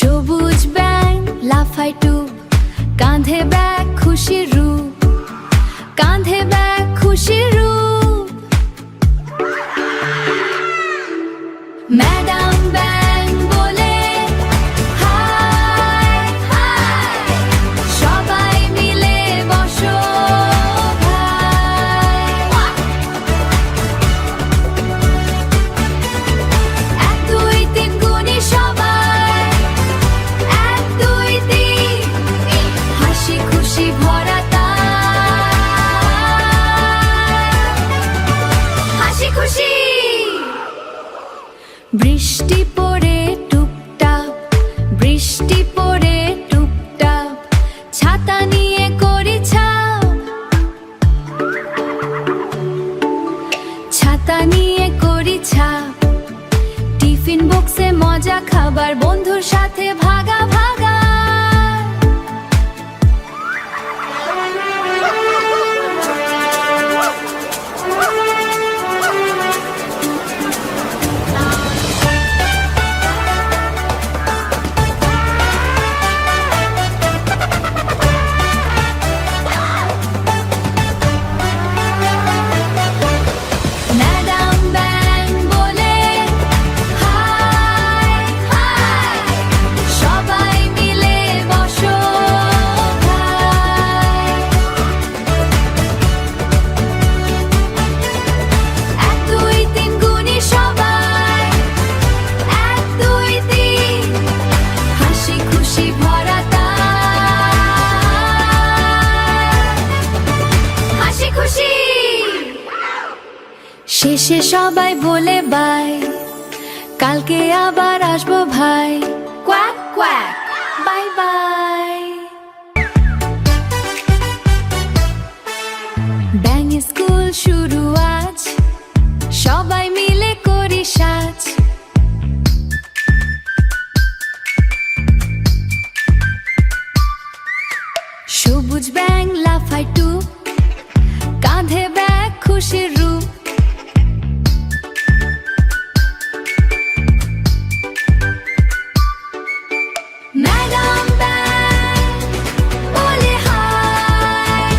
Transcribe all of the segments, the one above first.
সবুজ ব্যাঙ লাফায় টুপ, কাঁধে ব্যাগ খুশির রূপ, কাঁধে ব্যাগ খুশির রূপ। ম্যাডাম ব্যাঙ বলে হাই হাই, সবাই মিলে বসো ভাই। 1 2 3 গুনি সবাই, 1 2 3, হাসি খুশি ভরা হাসি খুশি। বৃষ্টি পড়ে টুপটাপ, বৃষ্টি পড়ে টুপটাপ, ছাতা নিয়ে করি ছাপ, ছাতা নিয়ে করি ছাপ। টিফিন বক্সে মজা খাবার, বন্ধুর সাথে ভাগা ভাগা। ম্যাডাম ব্যাঙ বলে হাই হাই, সবাই মিলে বসো ভাই। 1 2 3 গুনি সবাই, 1 2 3, হাসি খুশি ভরা হাসি খুশি। শেষে সবাই বলে বাই, কালকে আবার আসবো ভাই। Quack quack, bye bye. ব্যাঙের স্কুল শুরু আজ, সবাই মিলে করি সাজ। সবুজ ব্যাঙ লাফায় টুপ, কাঁধে ব্যাগ খুশির রূপ। ম্যাডাম ব্যাঙ বলে হাই,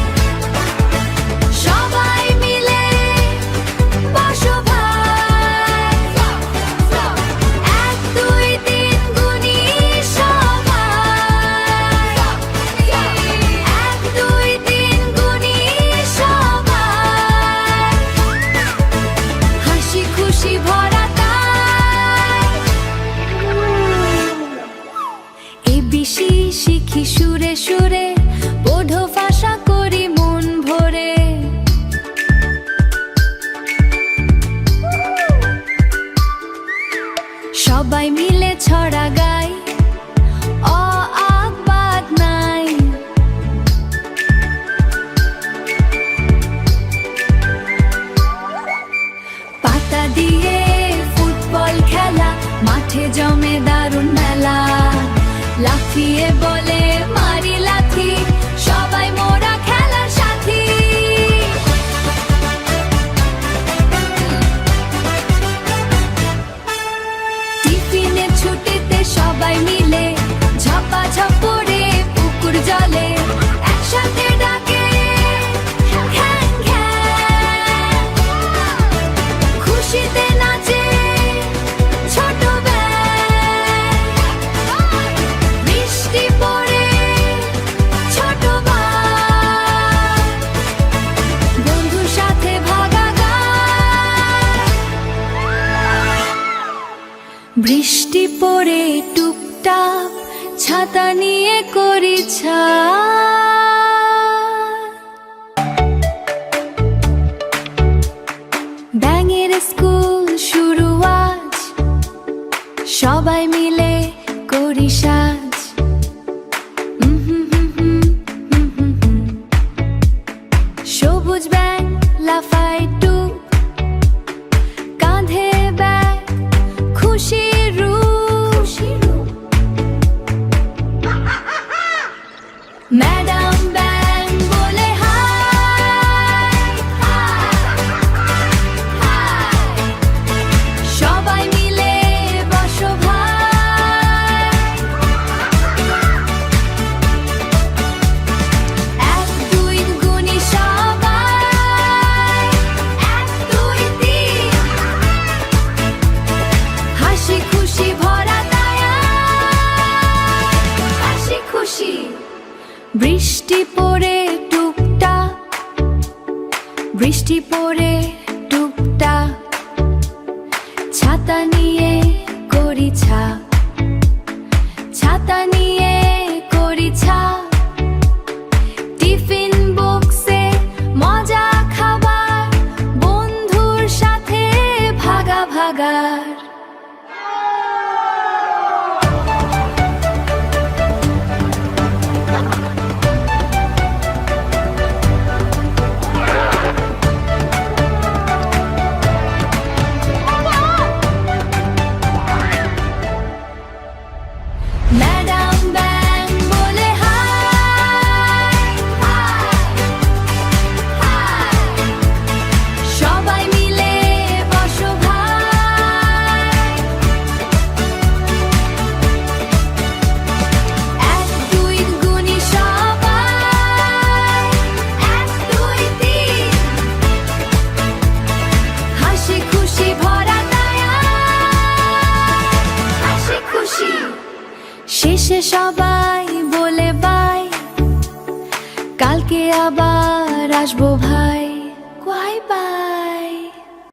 সবাই মিলে বসো ভাই। 1 2 3 গুনি সবাই, 1 2 3 গুনি সবাই, হাসি খুশি ভরা এবিসি শিখি সুরে সুরে, পড়ো ভাষা করি মন ভরে। সবাই মিলে ছড়া গাই, অ আ বাদ নাই। পাতা দিয়ে ফুটবল খেলা, মাঠে জমে দারুণ মেলা। লাফিয়ে বলে মারি লাথি, সবাই মোরা খেলার সাথী। টিফিনে ছুটিতে সবাই মিলে ঝপাঝপ করে পুকুর জলে, একসাথে ডাকে খ্যাং খ্যাং, খুশিতে নাচে ছোট ব্যাঙ। বৃষ্টি পড়ে ছোট ভাই, বন্ধুর সাথে ভাগা গায়। বৃষ্টি পড়ে টুপটাপ, ছাতা নিয়ে করি ছাপ। ব্যাঙের স্কুল শুরু আজ, সবাই মিলে করি সাজ। সবুজ ব্যাঙ লাফায় টুপ, কাঁধে ব্যাগ খুশির রূপ। ম্যাডাম ব্যাঙ বলে হাই হাই হাই, সবাই মিলে বসো ভাই। বৃষ্টি পড়ে টুপটাপ, বৃষ্টি পড়ে টুপটাপ, ছাতা নিয়ে করি ছাপ, ছাতা নিয়ে করি ছাপ। টিফিন বক্সে মজা খাবার, বন্ধুর সাথে ভাগাভাগার। ম্যাডাম ব্যাং বলে হাই, সবাই মিলে বসো ভাই। 1 2 গুনি সবাই, 1 2 3, হাসি খুশি ভরা দয়া, হাসি খুশি। শেষে সবাই বলে বাই, কালকে আবার আসবো ভাই।